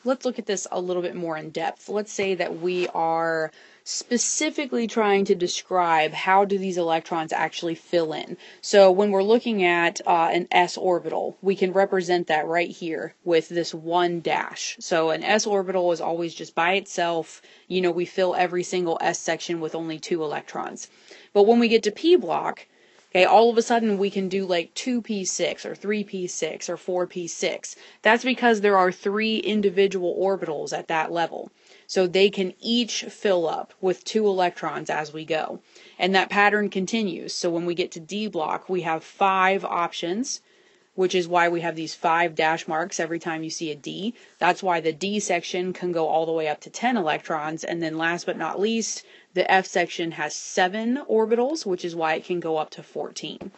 let's look at this a little bit more in depth. Let's say that we are specifically trying to describe how do these electrons actually fill in. So when we're looking at an s orbital, we can represent that right here with this one dash. So an s orbital is always just by itself. You know, we fill every single s section with only 2 electrons. But when we get to p block, okay, all of a sudden we can do like 2p6 or 3p6 or 4p6. That's because there are 3 individual orbitals at that level. So they can each fill up with 2 electrons as we go. And that pattern continues. So when we get to D block, we have 5 options, which is why we have these 5 dash marks every time you see a D. That's why the D section can go all the way up to 10 electrons. And then last but not least, the F section has 7 orbitals, which is why it can go up to 14.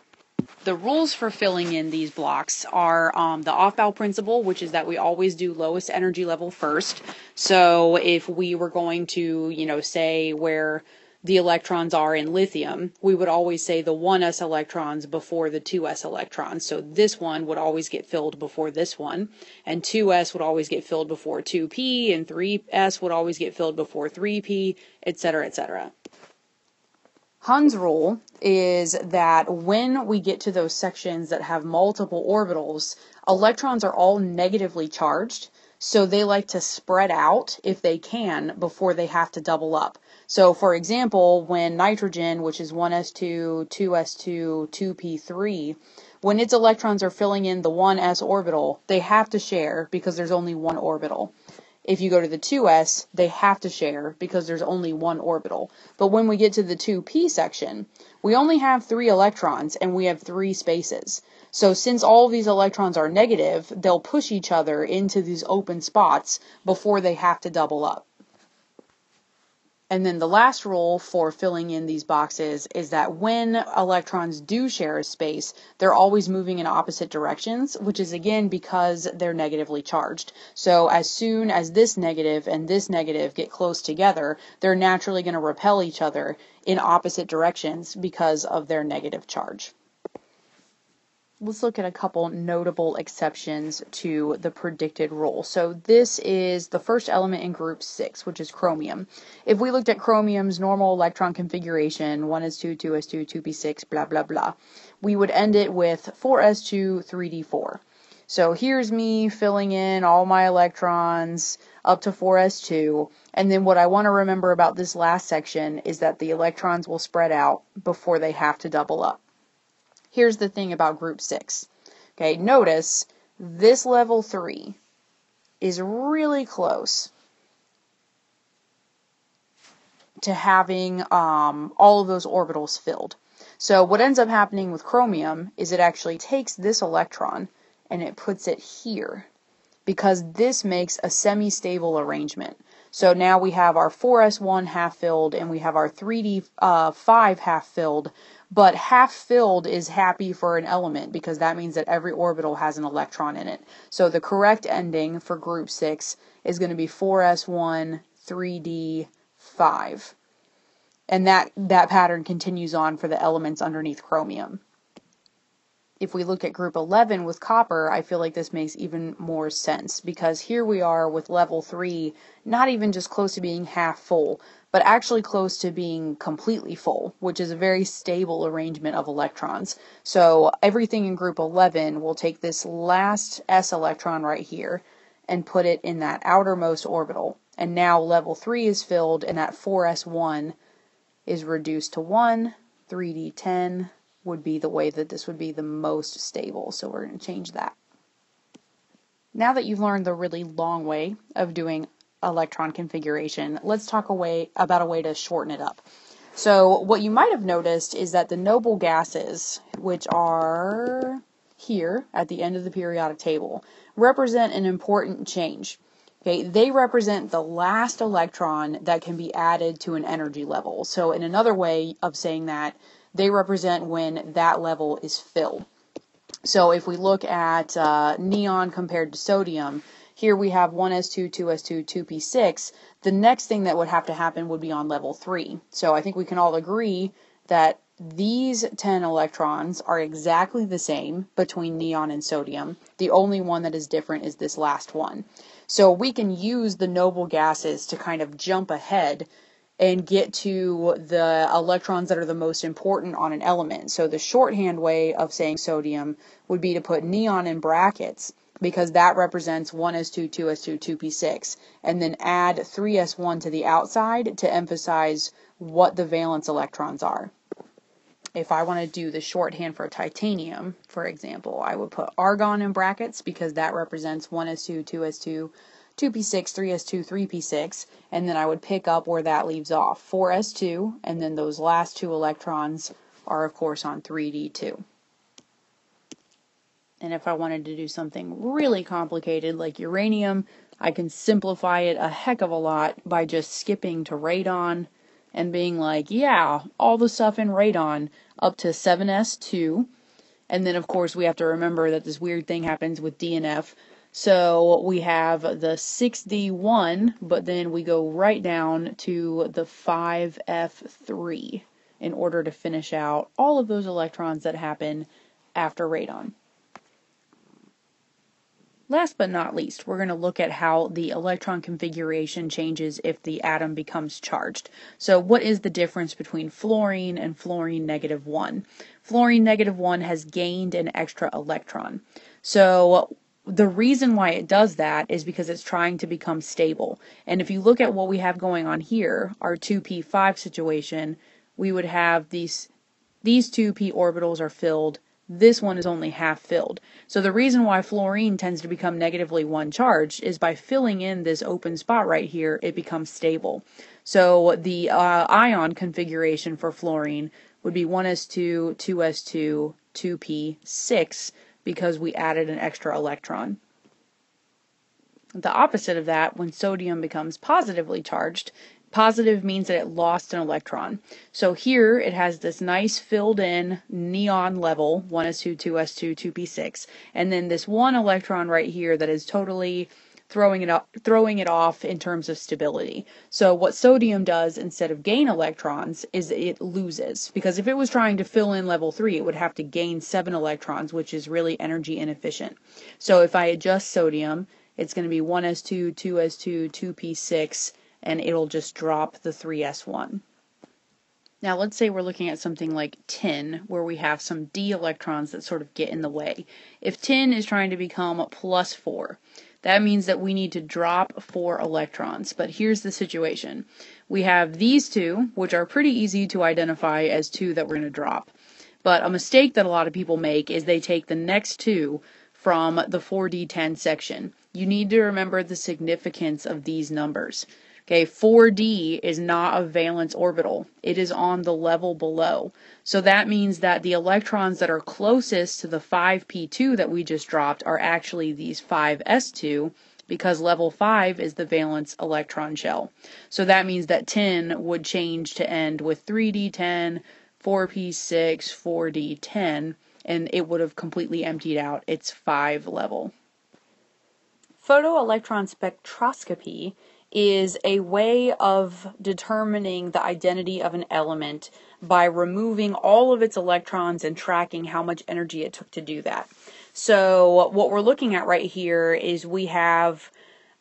The rules for filling in these blocks are the off-bow principle, which is that we always do lowest energy level first. So if we were going to, you know, say where the electrons are in lithium, we would always say the 1s electrons before the 2s electrons. So this one would always get filled before this one, and 2s would always get filled before 2p, and 3s would always get filled before 3p, etc., etc. Hund's rule is that when we get to those sections that have multiple orbitals, electrons are all negatively charged, so they like to spread out if they can before they have to double up. So for example, when nitrogen, which is 1s2, 2s2, 2p3, when its electrons are filling in the 1s orbital, they have to share because there's only one orbital. If you go to the 2s, they have to share because there's only one orbital. But when we get to the 2p section, we only have 3 electrons and we have 3 spaces. So since all of these electrons are negative, they'll push each other into these open spots before they have to double up. And then the last rule for filling in these boxes is that when electrons do share a space, they're always moving in opposite directions, which is again because they're negatively charged. So as soon as this negative and this negative get close together, they're naturally going to repel each other in opposite directions because of their negative charge. Let's look at a couple notable exceptions to the predicted rule. So this is the first element in group 6, which is chromium. If we looked at chromium's normal electron configuration, 1s2, 2s2, 2p6, blah, blah, blah, we would end it with 4s2, 3d4. So here's me filling in all my electrons up to 4s2. And then what I want to remember about this last section is that the electrons will spread out before they have to double up. Here's the thing about group 6. Okay, notice this level 3 is really close to having all of those orbitals filled. So what ends up happening with chromium is it actually takes this electron and it puts it here because this makes a semi-stable arrangement. So now we have our 4s1 half filled and we have our 3d5 half filled, but half filled is happy for an element because that means that every orbital has an electron in it. So the correct ending for group 6 is going to be 4s1, 3d5. And that pattern continues on for the elements underneath chromium. If we look at group 11 with copper, I feel like this makes even more sense because here we are with level 3, not even just close to being half full, but actually close to being completely full, which is a very stable arrangement of electrons. So everything in group 11 will take this last s electron right here and put it in that outermost orbital. And now level 3 is filled and that 4s1 is reduced to 1, 3d10, would be the way that this would be the most stable. So we're going to change that. Now that you've learned the really long way of doing electron configuration, let's talk about a way to shorten it up. So what you might have noticed is that the noble gases, which are here at the end of the periodic table, represent an important change. Okay, they represent the last electron that can be added to an energy level. So in another way of saying that, they represent when that level is filled. So if we look at neon compared to sodium, here we have 1s2, 2s2, 2p6. The next thing that would have to happen would be on level 3. So I think we can all agree that these 10 electrons are exactly the same between neon and sodium. The only one that is different is this last one. So we can use the noble gases to kind of jump ahead and get to the electrons that are the most important on an element. So the shorthand way of saying sodium would be to put neon in brackets, because that represents 1s2, 2s2, 2p6, and then add 3s1 to the outside to emphasize what the valence electrons are. If I want to do the shorthand for titanium, for example, I would put argon in brackets because that represents 1s2, 2s2, 2p6, 3s2, 3p6, and then I would pick up where that leaves off, 4s2, and then those last two electrons are of course on 3d2. And if I wanted to do something really complicated like uranium, I can simplify it a heck of a lot by just skipping to radon and being like, yeah, all the stuff in radon up to 7s2. And then of course we have to remember that this weird thing happens with D and F. So we have the 6d1, but then we go right down to the 5f3 in order to finish out all of those electrons that happen after radon. Last but not least, we're going to look at how the electron configuration changes if the atom becomes charged. So what is the difference between fluorine and fluorine -1? Fluorine -1 has gained an extra electron. So the reason why it does that is because it's trying to become stable. And if you look at what we have going on here, our 2p5 situation, we would have these 2p orbitals are filled. This one is only half filled. So the reason why fluorine tends to become -1 charged is by filling in this open spot right here, it becomes stable. So the ion configuration for fluorine would be 1s2, 2s2, 2p6, because we added an extra electron. The opposite of that, when sodium becomes positively charged, positive means that it lost an electron. So here it has this nice filled in neon level, 1s2, 2s2, 2p6, and then this one electron right here that is totally throwing it off in terms of stability. So what sodium does instead of gain electrons is it loses, because if it was trying to fill in level 3, it would have to gain 7 electrons, which is really energy inefficient. So if I adjust sodium, it's going to be 1s2, 2s2, 2p6, and it'll just drop the 3s1. Now let's say we're looking at something like tin, where we have some d electrons that sort of get in the way. If tin is trying to become +4, that means that we need to drop 4 electrons. But here's the situation. We have these two, which are pretty easy to identify as 2 that we're going to drop. But a mistake that a lot of people make is they take the next 2 from the 4d10 section. You need to remember the significance of these numbers. Okay, 4d is not a valence orbital. It is on the level below. So that means that the electrons that are closest to the 5p2 that we just dropped are actually these 5s2, because level 5 is the valence electron shell. So that means that tin would change to end with 3d10, 4p6, 4d10, and it would have completely emptied out its 5 level. Photoelectron spectroscopy is a way of determining the identity of an element by removing all of its electrons and tracking how much energy it took to do that. So what we're looking at right here is we have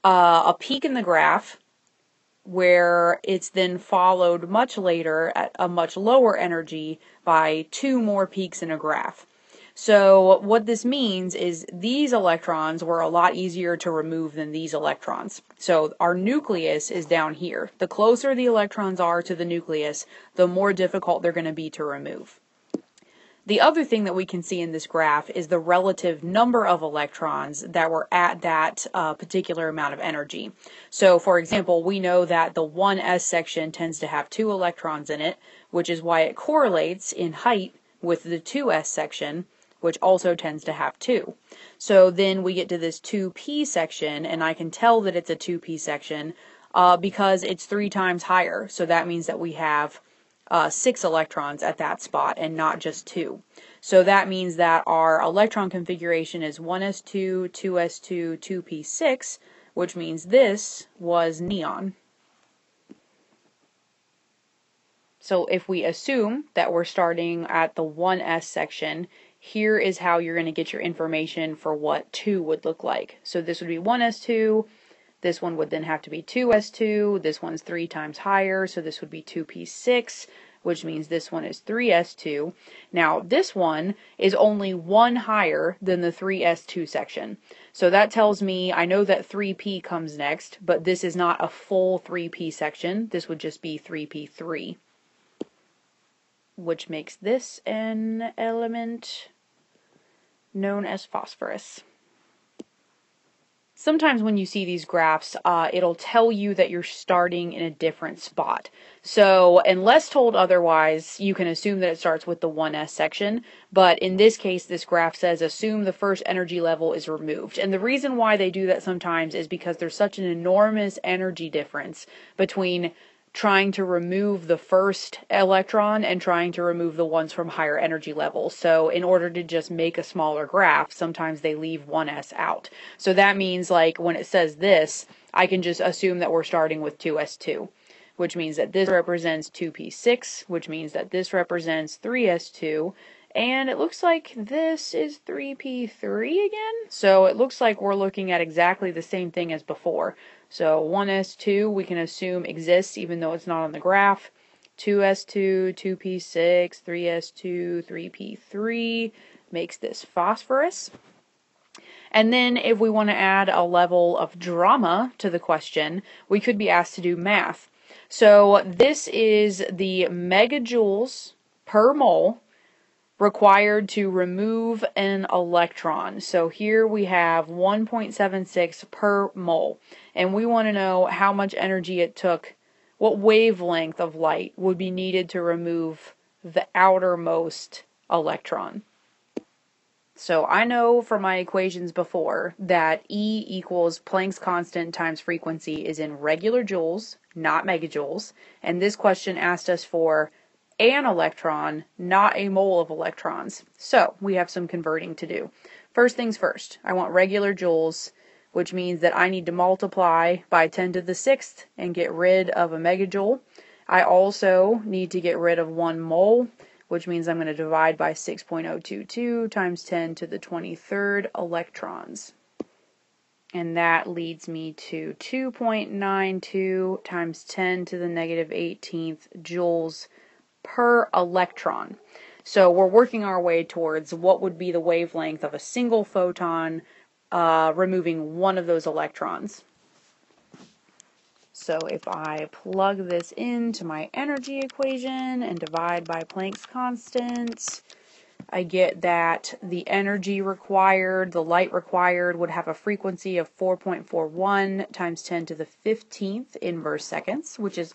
a peak in the graph where it's then followed much later at a much lower energy by 2 more peaks in a graph. So what this means is these electrons were a lot easier to remove than these electrons. So our nucleus is down here. The closer the electrons are to the nucleus, the more difficult they're going to be to remove. The other thing that we can see in this graph is the relative number of electrons that were at that particular amount of energy. So for example, we know that the 1s section tends to have 2 electrons in it, which is why it correlates in height with the 2s section, which also tends to have 2. So then we get to this 2p section, and I can tell that it's a 2p section because it's 3 times higher. So that means that we have 6 electrons at that spot and not just 2. So that means that our electron configuration is 1s2, 2s2, 2p6, which means this was neon. So if we assume that we're starting at the 1s section, here is how you're going to get your information for what 2 would look like. So this would be 1s2, This one would then have to be 2s2. This one's 3 times higher, so this would be 2p6, which means this one is 3s2. Now, this one is only 1 higher than the 3s2 section. So that tells me, I know that 3p comes next, but this is not a full 3p section. This would just be 3p3, which makes this an element known as phosphorus. Sometimes when you see these graphs, it'll tell you that you're starting in a different spot. So unless told otherwise, you can assume that it starts with the 1s section. But in this case, this graph says assume the first energy level is removed. And the reason why they do that sometimes is because there's such an enormous energy difference between trying to remove the first electron and trying to remove the ones from higher energy levels. So in order to just make a smaller graph, sometimes they leave 1s out. So that means, like, when it says this, I can just assume that we're starting with 2s2, which means that this represents 2p6, which means that this represents 3s2, and it looks like this is 3p3 again. So it looks like we're looking at exactly the same thing as before. So 1s2 we can assume exists even though it's not on the graph. 2s2, 2p6, 3s2, 3p3 makes this phosphorus. And then if we want to add a level of drama to the question, we could be asked to do math. So this is the megajoules per mole required to remove an electron. So here we have 1.76 per mole. And we want to know how much energy it took, what wavelength of light would be needed to remove the outermost electron. So I know from my equations before that E equals Planck's constant times frequency is in regular joules, not megajoules. And this question asked us for an electron, not a mole of electrons. So we have some converting to do. First things first, I want regular joules, which means that I need to multiply by 10 to the 6th and get rid of a megajoule. I also need to get rid of 1 mole, which means I'm going to divide by 6.022 times 10 to the 23rd electrons. And that leads me to 2.92 times 10 to the negative 18th joules per electron. So we're working our way towards what would be the wavelength of a single photon removing one of those electrons. So if I plug this into my energy equation and divide by Planck's constant, I get that the energy required, the light required, would have a frequency of 4.41 times 10 to the 15th inverse seconds, which is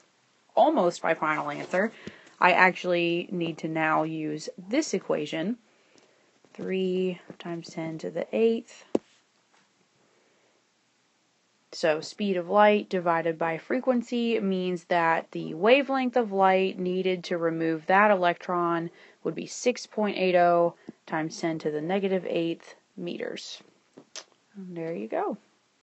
almost my final answer. I actually need to now use this equation, 3 times 10 to the 8th. So speed of light divided by frequency means that the wavelength of light needed to remove that electron would be 6.80 times 10 to the negative 8th meters. And there you go.